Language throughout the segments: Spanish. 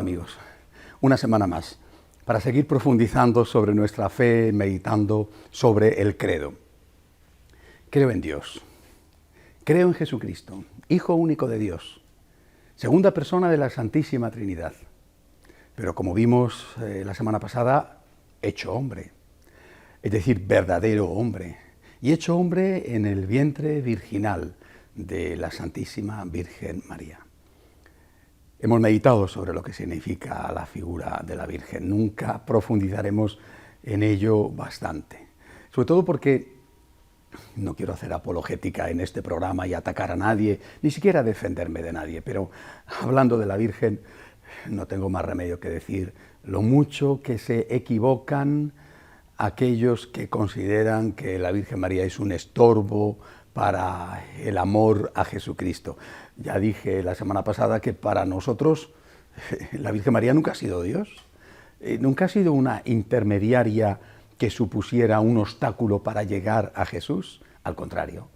amigos, una semana más para seguir profundizando sobre nuestra fe, meditando sobre el credo. Creo en Dios, creo en Jesucristo, Hijo único de Dios, segunda persona de la Santísima Trinidad, pero como vimos la semana pasada, hecho hombre, es decir, verdadero hombre, y hecho hombre en el vientre virginal de la Santísima Virgen María. Hemos meditado sobre lo que significa la figura de la Virgen. Nunca profundizaremos en ello bastante. Sobre todo porque no quiero hacer apologética en este programa y atacar a nadie, ni siquiera defenderme de nadie, pero hablando de la Virgen no tengo más remedio que decir lo mucho que se equivocan aquellos que consideran que la Virgen María es un estorbo para el amor a Jesucristo. Ya dije la semana pasada que para nosotros la Virgen María nunca ha sido Dios, nunca ha sido una intermediaria que supusiera un obstáculo para llegar a Jesús. Al contrario,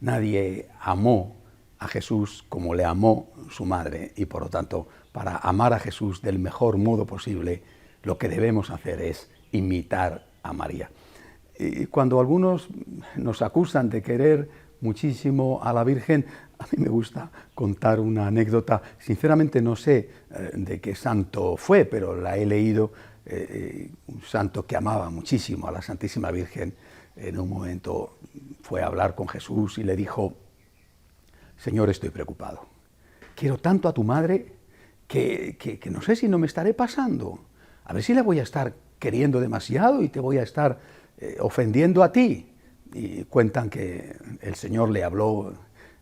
nadie amó a Jesús como le amó su madre y por lo tanto, para amar a Jesús del mejor modo posible, lo que debemos hacer es imitar a María. Y cuando algunos nos acusan de querer muchísimo a la Virgen, a mí me gusta contar una anécdota. Sinceramente no sé de qué santo fue, pero la he leído. Un santo que amaba muchísimo a la Santísima Virgen, en un momento fue a hablar con Jesús y le dijo: Señor, estoy preocupado. Quiero tanto a tu madre que no sé si no me estaré pasando. A ver si la voy a estar queriendo demasiado y te voy a estar ofendiendo a ti. Y cuentan que el Señor le habló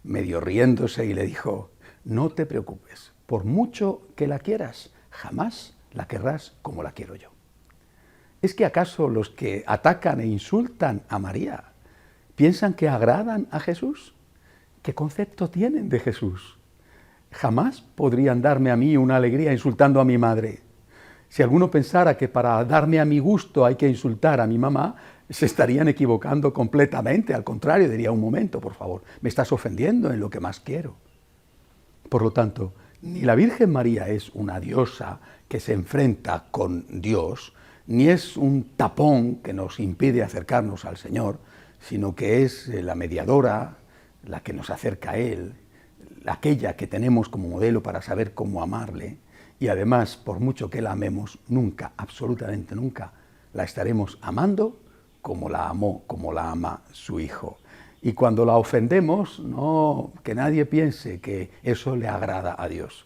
medio riéndose y le dijo: no te preocupes, por mucho que la quieras, jamás la querrás como la quiero yo. ¿Es que acaso los que atacan e insultan a María piensan que agradan a Jesús? ¿Qué concepto tienen de Jesús? Jamás podrían darme a mí una alegría insultando a mi madre. Si alguno pensara que para darme a mi gusto hay que insultar a mi mamá, se estarían equivocando completamente. Al contrario, diría: un momento, por favor, me estás ofendiendo en lo que más quiero. Por lo tanto, ni la Virgen María es una diosa que se enfrenta con Dios, ni es un tapón que nos impide acercarnos al Señor, sino que es la mediadora, la que nos acerca a Él, aquella que tenemos como modelo para saber cómo amarle, y además, por mucho que la amemos, nunca, absolutamente nunca, la estaremos amando como la amó, como la ama su Hijo. Y cuando la ofendemos, no, que nadie piense que eso le agrada a Dios.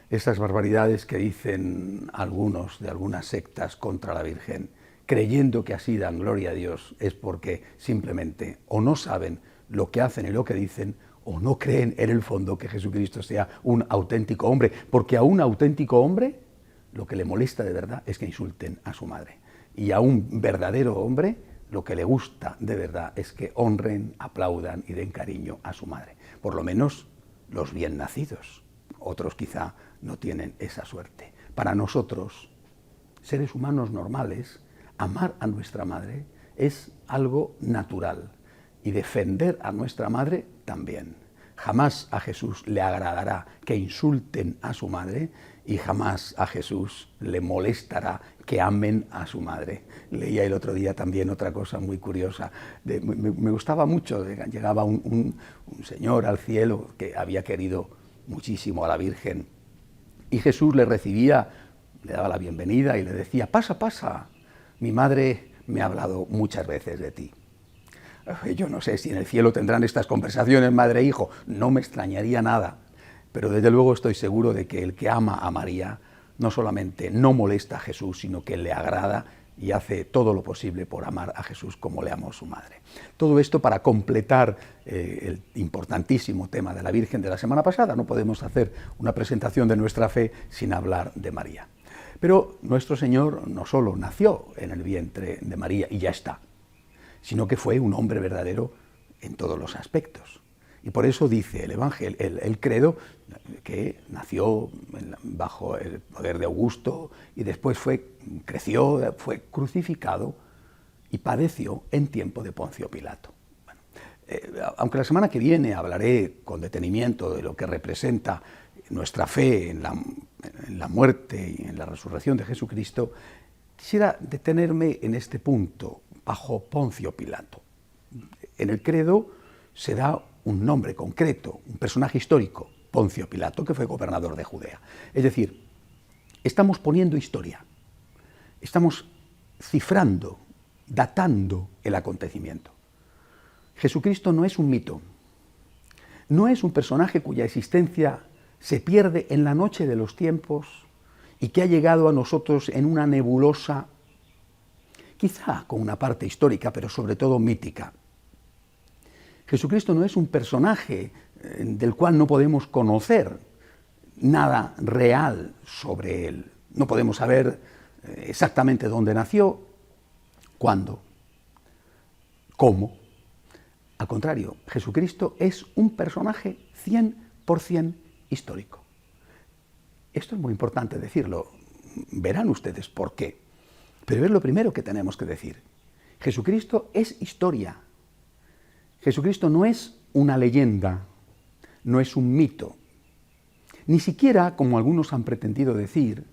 Esas barbaridades que dicen algunos de algunas sectas contra la Virgen, creyendo que así dan gloria a Dios, es porque simplemente o no saben lo que hacen y lo que dicen, o no creen en el fondo que Jesucristo sea un auténtico hombre, porque a un auténtico hombre lo que le molesta de verdad es que insulten a su madre. Y a un verdadero hombre lo que le gusta de verdad es que honren, aplaudan y den cariño a su madre. Por lo menos los bien nacidos. Otros quizá no tienen esa suerte. Para nosotros, seres humanos normales, amar a nuestra madre es algo natural. Y defender a nuestra madre también. Jamás a Jesús le agradará que insulten a su madre y jamás a Jesús le molestará que amen a su madre. Leía el otro día también otra cosa muy curiosa. Me gustaba mucho, llegaba un señor al cielo que había querido muchísimo a la Virgen y Jesús le recibía, le daba la bienvenida y le decía: pasa, pasa, mi madre me ha hablado muchas veces de ti. Yo no sé si en el cielo tendrán estas conversaciones madre e hijo, no me extrañaría nada, pero desde luego estoy seguro de que el que ama a María no solamente no molesta a Jesús, sino que le agrada y hace todo lo posible por amar a Jesús como le amó su madre. Todo esto para completar el importantísimo tema de la Virgen de la semana pasada. No podemos hacer una presentación de nuestra fe sin hablar de María. Pero nuestro Señor no solo nació en el vientre de María y ya está, sino que fue un hombre verdadero en todos los aspectos. Y por eso dice el Evangelio, el credo, que nació bajo el poder de Augusto y después creció, fue crucificado y padeció en tiempo de Poncio Pilato. Bueno, aunque la semana que viene hablaré con detenimiento de lo que representa nuestra fe en la muerte y en la resurrección de Jesucristo, quisiera detenerme en este punto, bajo Poncio Pilato. En el credo se da un nombre concreto, un personaje histórico, Poncio Pilato, que fue gobernador de Judea. Es decir, estamos poniendo historia, estamos cifrando, datando el acontecimiento. Jesucristo no es un mito, no es un personaje cuya existencia se pierde en la noche de los tiempos y que ha llegado a nosotros en una nebulosa, quizá con una parte histórica, pero sobre todo mítica. Jesucristo no es un personaje del cual no podemos conocer nada real sobre él. No podemos saber exactamente dónde nació, cuándo, cómo. Al contrario, Jesucristo es un personaje 100% histórico. Esto es muy importante decirlo. Verán ustedes por qué. Pero es lo primero que tenemos que decir. Jesucristo es historia. Jesucristo no es una leyenda, no es un mito. Ni siquiera, como algunos han pretendido decir,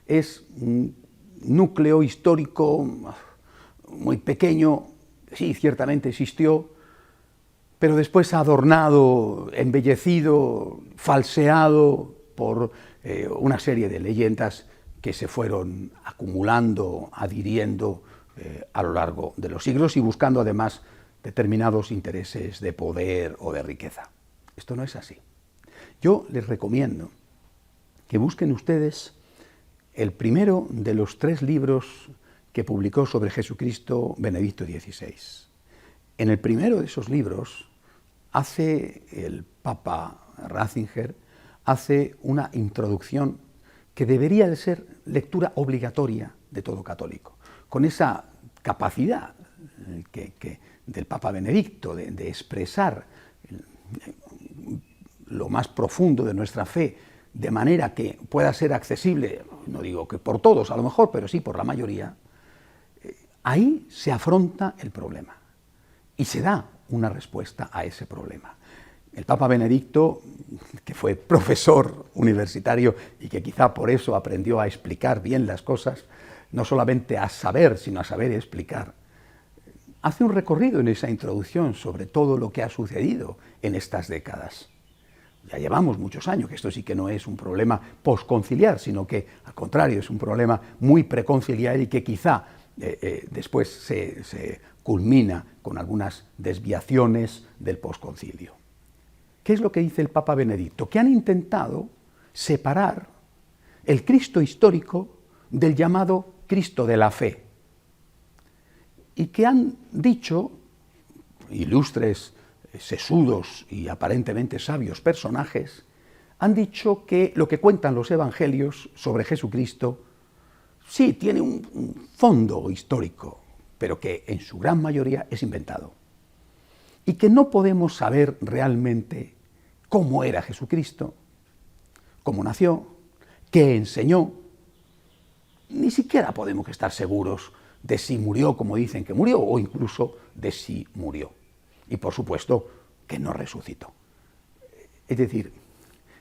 es un núcleo histórico muy pequeño. Sí, ciertamente existió, pero después adornado, embellecido, falseado por una serie de leyendas que se fueron acumulando, adhiriendo a lo largo de los siglos y buscando además determinados intereses de poder o de riqueza. Esto no es así. Yo les recomiendo que busquen ustedes el primero de los 3 libros que publicó sobre Jesucristo Benedicto XVI. En el primero de esos libros hace el Papa Ratzinger una introducción que debería de ser lectura obligatoria de todo católico, con esa capacidad del Papa Benedicto de expresar lo más profundo de nuestra fe de manera que pueda ser accesible, no digo que por todos a lo mejor, pero sí por la mayoría. Ahí se afronta el problema y se da una respuesta a ese problema. El Papa Benedicto, que fue profesor universitario y que quizá por eso aprendió a explicar bien las cosas, no solamente a saber, sino a saber explicar, hace un recorrido en esa introducción sobre todo lo que ha sucedido en estas décadas. Ya llevamos muchos años, que esto sí que no es un problema posconciliar, sino que, al contrario, es un problema muy preconciliar y que quizá después se culmina con algunas desviaciones del posconcilio. ¿Qué es lo que dice el Papa Benedicto? Que han intentado separar el Cristo histórico del llamado Cristo de la fe. Y que han dicho, ilustres, sesudos y aparentemente sabios personajes, han dicho que lo que cuentan los evangelios sobre Jesucristo sí tiene un fondo histórico, pero que en su gran mayoría es inventado. Y que no podemos saber realmente cómo era Jesucristo, cómo nació, qué enseñó. Ni siquiera podemos estar seguros de si murió como dicen que murió o incluso de si murió. Y por supuesto que no resucitó. Es decir,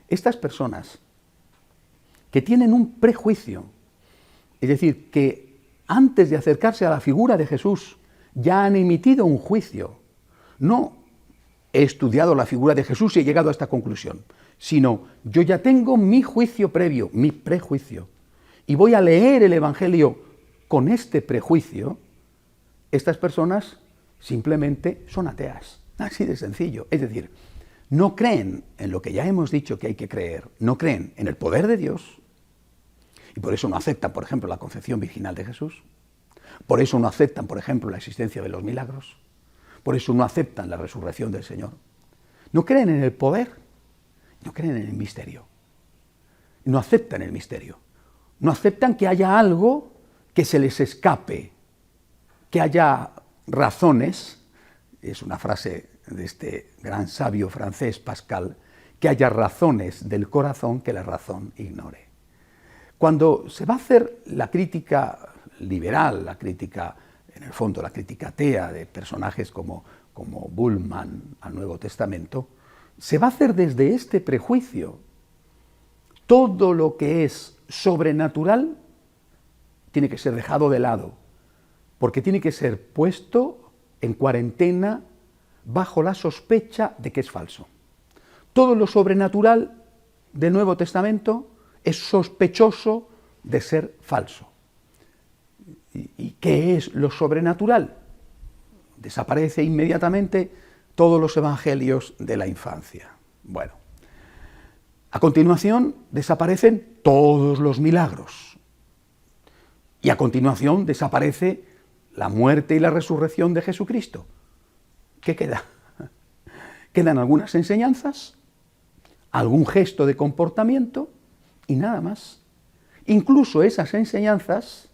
estas personas que tienen un prejuicio, es decir, que antes de acercarse a la figura de Jesús ya han emitido un juicio, no he estudiado la figura de Jesús y he llegado a esta conclusión, sino yo ya tengo mi juicio previo, mi prejuicio, y voy a leer el Evangelio con este prejuicio. Estas personas simplemente son ateas, así de sencillo. Es decir, no creen en lo que ya hemos dicho que hay que creer, no creen en el poder de Dios, y por eso no aceptan, por ejemplo, la concepción virginal de Jesús, por eso no aceptan, por ejemplo, la existencia de los milagros, por eso no aceptan la resurrección del Señor. No creen en el poder, no creen en el misterio, no aceptan el misterio, no aceptan que haya algo que se les escape, que haya razones, es una frase de este gran sabio francés Pascal, que haya razones del corazón que la razón ignore. Cuando se va a hacer la crítica liberal, la crítica, en el fondo la crítica atea de personajes como Bullmann al Nuevo Testamento, se va a hacer desde este prejuicio todo lo que es sobrenatural tiene que ser dejado de lado, porque tiene que ser puesto en cuarentena bajo la sospecha de que es falso. Todo lo sobrenatural del Nuevo Testamento es sospechoso de ser falso. ¿Y qué es lo sobrenatural? Desaparece inmediatamente todos los evangelios de la infancia. Bueno, a continuación desaparecen todos los milagros. Y a continuación desaparece la muerte y la resurrección de Jesucristo. ¿Qué queda? Quedan algunas enseñanzas, algún gesto de comportamiento y nada más. Incluso esas enseñanzas,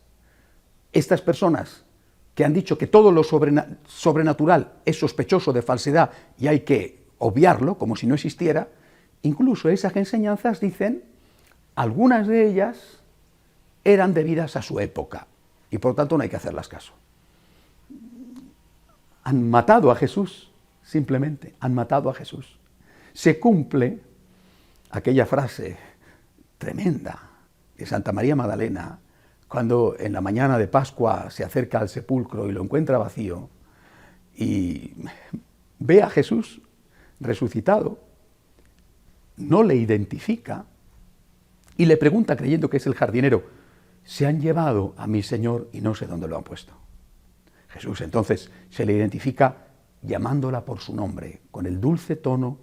estas personas que han dicho que todo lo sobrenatural es sospechoso de falsedad y hay que obviarlo como si no existiera, incluso esas enseñanzas dicen, algunas de ellas eran debidas a su época y por tanto no hay que hacerlas caso. Han matado a Jesús, simplemente, han matado a Jesús. Se cumple aquella frase tremenda de Santa María Magdalena, cuando en la mañana de Pascua se acerca al sepulcro y lo encuentra vacío y ve a Jesús resucitado, no le identifica y le pregunta, creyendo que es el jardinero, se han llevado a mi Señor y no sé dónde lo han puesto. Jesús entonces se le identifica llamándola por su nombre, con el dulce tono,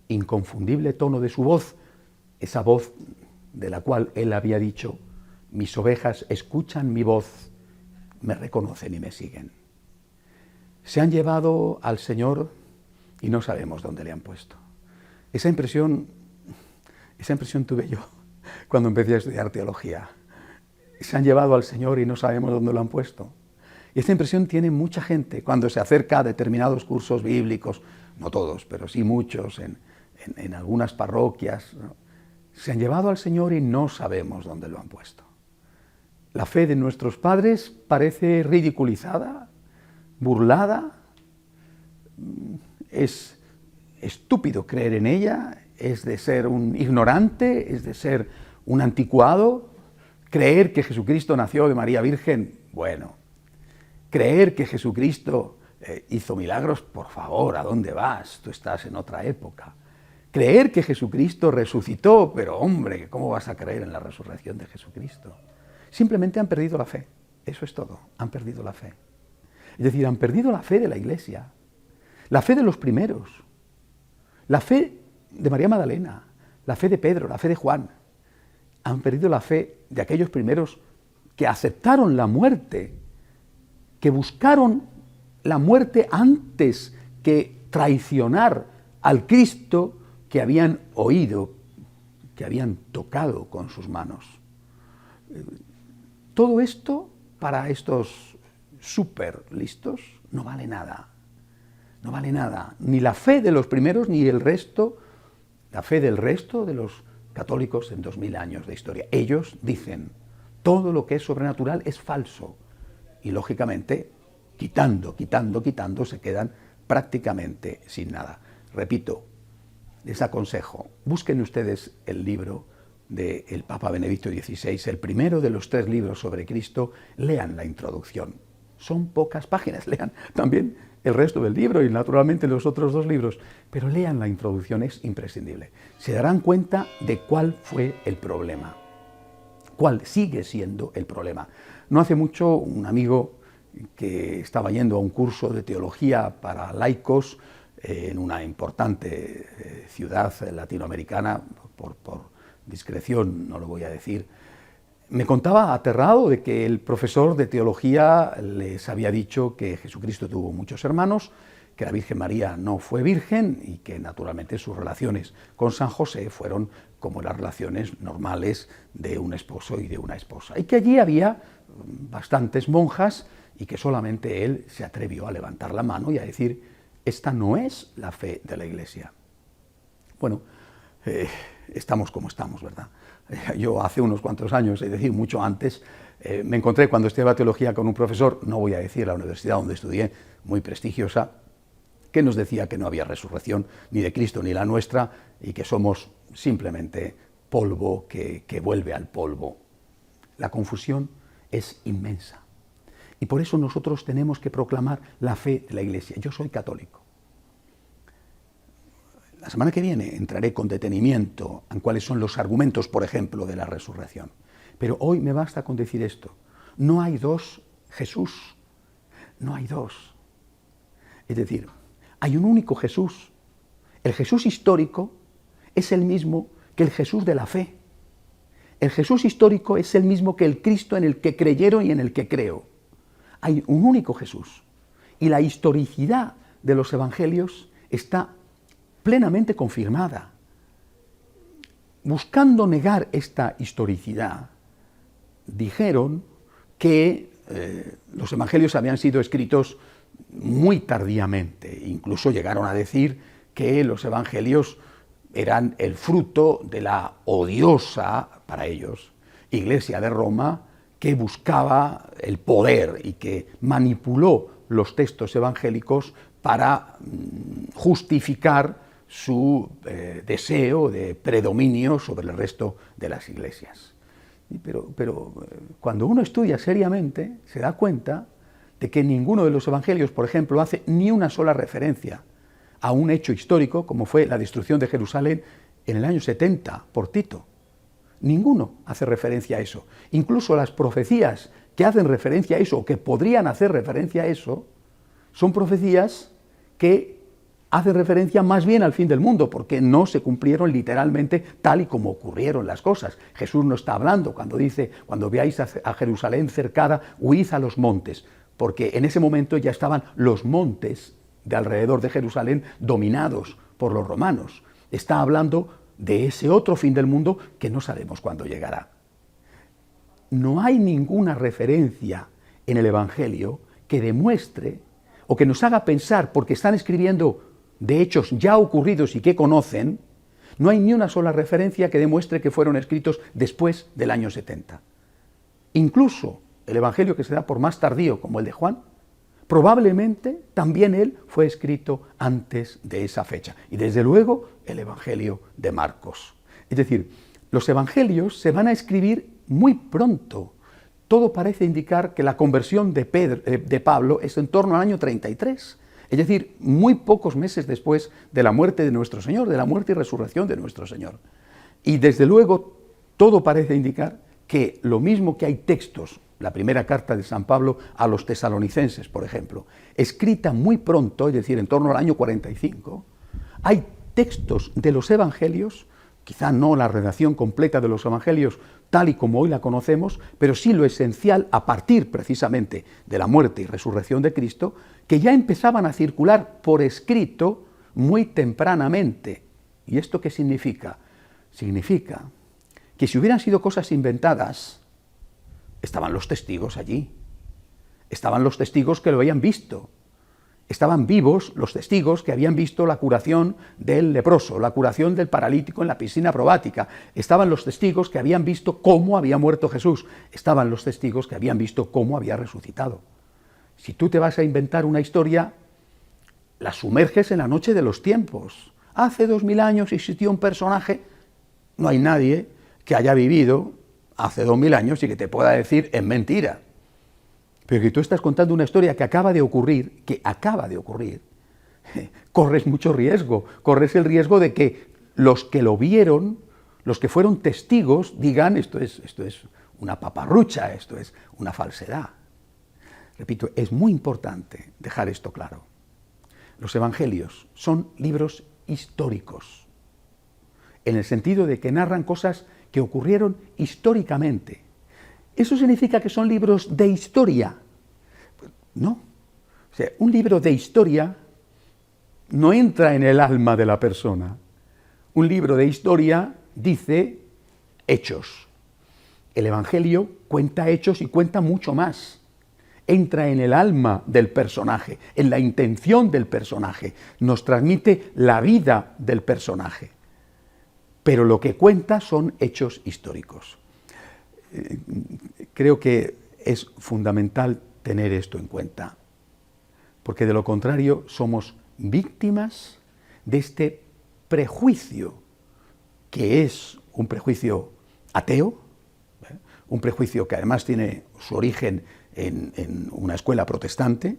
inconfundible tono de su voz, esa voz de la cual él había dicho, mis ovejas escuchan mi voz, me reconocen y me siguen. Se han llevado al Señor y no sabemos dónde le han puesto. Esa impresión tuve yo cuando empecé a estudiar teología. Se han llevado al Señor y no sabemos dónde lo han puesto. Y esta impresión tiene mucha gente cuando se acerca a determinados cursos bíblicos, no todos, pero sí muchos, en algunas parroquias, ¿no? Se han llevado al Señor y no sabemos dónde lo han puesto. La fe de nuestros padres parece ridiculizada, burlada, es estúpido creer en ella, es de ser un ignorante, es de ser un anticuado. Creer que Jesucristo nació de María Virgen, bueno, creer que Jesucristo hizo milagros, por favor, ¿a dónde vas? Tú estás en otra época. Creer que Jesucristo resucitó, pero hombre, ¿cómo vas a creer en la resurrección de Jesucristo? Simplemente han perdido la fe, eso es todo, han perdido la fe. Es decir, han perdido la fe de la Iglesia, la fe de los primeros, la fe de María Magdalena, la fe de Pedro, la fe de Juan. Han perdido la fe de aquellos primeros que aceptaron la muerte, que buscaron la muerte antes que traicionar al Cristo que habían oído, que habían tocado con sus manos. Todo esto, para estos súper listos, no vale nada. No vale nada. Ni la fe de los primeros, ni el resto, la fe del resto de los católicos en 2000 años de historia. Ellos dicen, todo lo que es sobrenatural es falso. Y lógicamente, quitando, se quedan prácticamente sin nada. Repito, les aconsejo, busquen ustedes el libro del Papa Benedicto XVI, el primero de los 3 libros sobre Cristo, lean la introducción. Son pocas páginas, lean también el resto del libro y naturalmente los otros 2 libros, pero lean la introducción, es imprescindible. Se darán cuenta de cuál fue el problema, cuál sigue siendo el problema. No hace mucho un amigo que estaba yendo a un curso de teología para laicos en una importante ciudad latinoamericana, por discreción no lo voy a decir, me contaba aterrado de que el profesor de teología les había dicho que Jesucristo tuvo muchos hermanos, que la Virgen María no fue virgen y que naturalmente sus relaciones con San José fueron como las relaciones normales de un esposo y de una esposa, y que allí había bastantes monjas y que solamente él se atrevió a levantar la mano y a decir, esta no es la fe de la Iglesia. Bueno, estamos como estamos, ¿verdad? Yo hace unos cuantos años, es decir, mucho antes, me encontré cuando estudiaba teología con un profesor, no voy a decir la universidad donde estudié, muy prestigiosa, que nos decía que no había resurrección ni de Cristo ni la nuestra y que somos simplemente polvo que vuelve al polvo. La confusión es inmensa. Y por eso nosotros tenemos que proclamar la fe de la Iglesia. Yo soy católico. La semana que viene entraré con detenimiento en cuáles son los argumentos, por ejemplo, de la resurrección. Pero hoy me basta con decir esto. No hay dos Jesús. No hay dos. Es decir, hay un único Jesús. El Jesús histórico es el mismo que el Jesús de la fe. El Jesús histórico es el mismo que el Cristo en el que creyeron y en el que creo. Hay un único Jesús. Y la historicidad de los evangelios está plenamente confirmada. Buscando negar esta historicidad, dijeron que los evangelios habían sido escritos muy tardíamente. Incluso llegaron a decir que los evangelios eran el fruto de la odiosa, para ellos, Iglesia de Roma, que buscaba el poder y que manipuló los textos evangélicos para justificar su deseo de predominio sobre el resto de las iglesias. Pero cuando uno estudia seriamente, se da cuenta de que ninguno de los evangelios, por ejemplo, hace ni una sola referencia a un hecho histórico, como fue la destrucción de Jerusalén en el año 70 por Tito. Ninguno hace referencia a eso. Incluso las profecías que hacen referencia a eso, o que podrían hacer referencia a eso, son profecías que hacen referencia más bien al fin del mundo, porque no se cumplieron literalmente tal y como ocurrieron las cosas. Jesús no está hablando cuando dice, cuando veáis a Jerusalén cercada, huid a los montes, porque en ese momento ya estaban los montes de alrededor de Jerusalén dominados por los romanos. Está hablando de ese otro fin del mundo que no sabemos cuándo llegará. No hay ninguna referencia en el Evangelio que demuestre o que nos haga pensar, porque están escribiendo de hechos ya ocurridos y que conocen, no hay ni una sola referencia que demuestre que fueron escritos después del año 70. Incluso el Evangelio que se da por más tardío, como el de Juan, probablemente también él fue escrito antes de esa fecha. Y desde luego el Evangelio de Marcos. Es decir, los Evangelios se van a escribir muy pronto. Todo parece indicar que la conversión de Pablo es en torno al año 33. Es decir, muy pocos meses después de la muerte de nuestro Señor, de la muerte y resurrección de nuestro Señor. Y desde luego todo parece indicar que lo mismo que hay textos, la primera carta de San Pablo a los tesalonicenses, por ejemplo, escrita muy pronto, es decir, en torno al año 45, hay textos de los evangelios, quizá no la redacción completa de los evangelios tal y como hoy la conocemos, pero sí lo esencial a partir precisamente de la muerte y resurrección de Cristo, que ya empezaban a circular por escrito muy tempranamente. ¿Y esto qué significa? Significa que si hubieran sido cosas inventadas, estaban los testigos allí, estaban los testigos que lo habían visto, estaban vivos los testigos que habían visto la curación del leproso, la curación del paralítico en la piscina probática, estaban los testigos que habían visto cómo había muerto Jesús, estaban los testigos que habían visto cómo había resucitado. Si tú te vas a inventar una historia, la sumerges en la noche de los tiempos. Hace 2000 años existió un personaje, no hay nadie que haya vivido hace 2000 años y que te pueda decir es mentira. Pero que tú estás contando una historia que acaba de ocurrir, corres mucho riesgo. Corres el riesgo de que los que lo vieron, los que fueron testigos, digan esto es una paparrucha, esto es una falsedad. Repito, es muy importante dejar esto claro. Los evangelios son libros históricos, en el sentido de que narran cosas que ocurrieron históricamente. ¿Eso significa que son libros de historia? No. O sea, un libro de historia no entra en el alma de la persona. Un libro de historia dice hechos. El Evangelio cuenta hechos y cuenta mucho más. Entra en el alma del personaje, en la intención del personaje, nos transmite la vida del personaje. Pero lo que cuenta son hechos históricos. Creo que es fundamental tener esto en cuenta, porque de lo contrario somos víctimas de este prejuicio que es un prejuicio ateo, un prejuicio que además tiene su origen en una escuela protestante,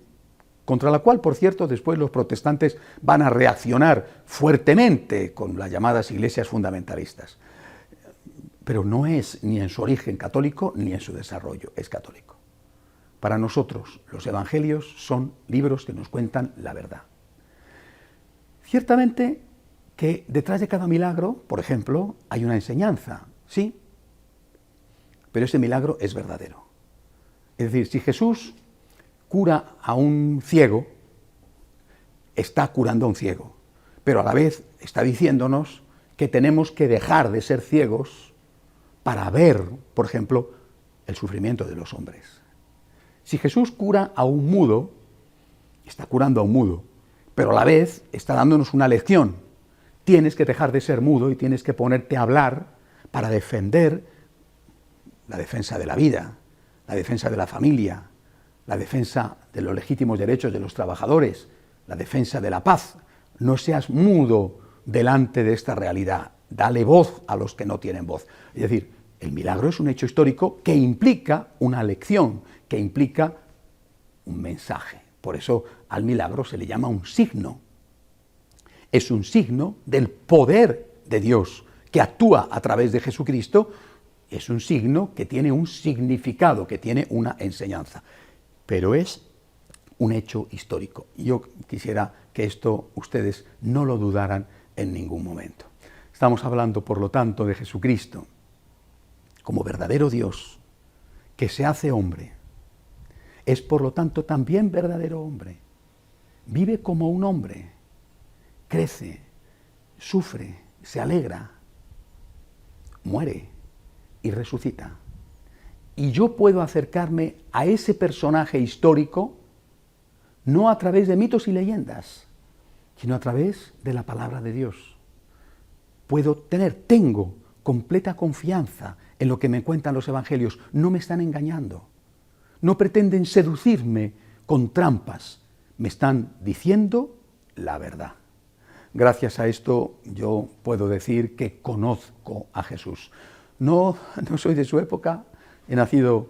contra la cual, por cierto, después los protestantes van a reaccionar fuertemente con las llamadas iglesias fundamentalistas. Pero no es ni en su origen católico ni en su desarrollo, es católico. Para nosotros, los evangelios son libros que nos cuentan la verdad. Ciertamente que detrás de cada milagro, por ejemplo, hay una enseñanza, sí, pero ese milagro es verdadero. Es decir, si Jesús cura a un ciego, está curando a un ciego, pero a la vez está diciéndonos que tenemos que dejar de ser ciegos para ver, por ejemplo, el sufrimiento de los hombres. Si Jesús cura a un mudo, está curando a un mudo, pero a la vez está dándonos una lección. Tienes que dejar de ser mudo y tienes que ponerte a hablar para defender la defensa de la vida, la defensa de la familia, la defensa de los legítimos derechos de los trabajadores, la defensa de la paz. No seas mudo delante de esta realidad, dale voz a los que no tienen voz. Es decir, el milagro es un hecho histórico que implica una lección, que implica un mensaje. Por eso al milagro se le llama un signo. Es un signo del poder de Dios que actúa a través de Jesucristo. Es un signo que tiene un significado, que tiene una enseñanza. Pero es un hecho histórico. Yo quisiera que esto ustedes no lo dudaran en ningún momento. Estamos hablando, por lo tanto, de Jesucristo como verdadero Dios que se hace hombre. Es, por lo tanto, también verdadero hombre. Vive como un hombre. Crece, sufre, se alegra, muere y resucita. Y yo puedo acercarme a ese personaje histórico no a través de mitos y leyendas, sino a través de la palabra de Dios. Tengo completa confianza en lo que me cuentan los evangelios. No me están engañando, no pretenden seducirme con trampas, me están diciendo la verdad. Gracias a esto yo puedo decir que conozco a Jesús. No soy de su época, he nacido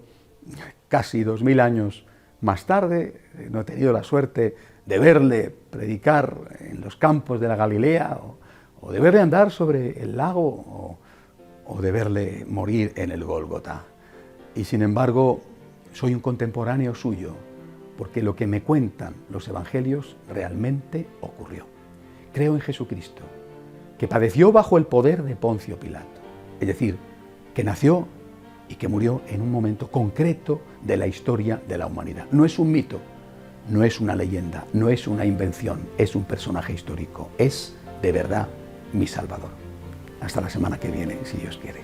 casi 2000 años más tarde, no he tenido la suerte de verle predicar en los campos de la Galilea o de verle andar sobre el lago o de verle morir en el Gólgota. Y sin embargo, soy un contemporáneo suyo, porque lo que me cuentan los evangelios realmente ocurrió. Creo en Jesucristo, que padeció bajo el poder de Poncio Pilato, es decir, que nació y que murió en un momento concreto de la historia de la humanidad. No es un mito, no es una leyenda, no es una invención, es un personaje histórico, es de verdad mi Salvador. Hasta la semana que viene, si Dios quiere.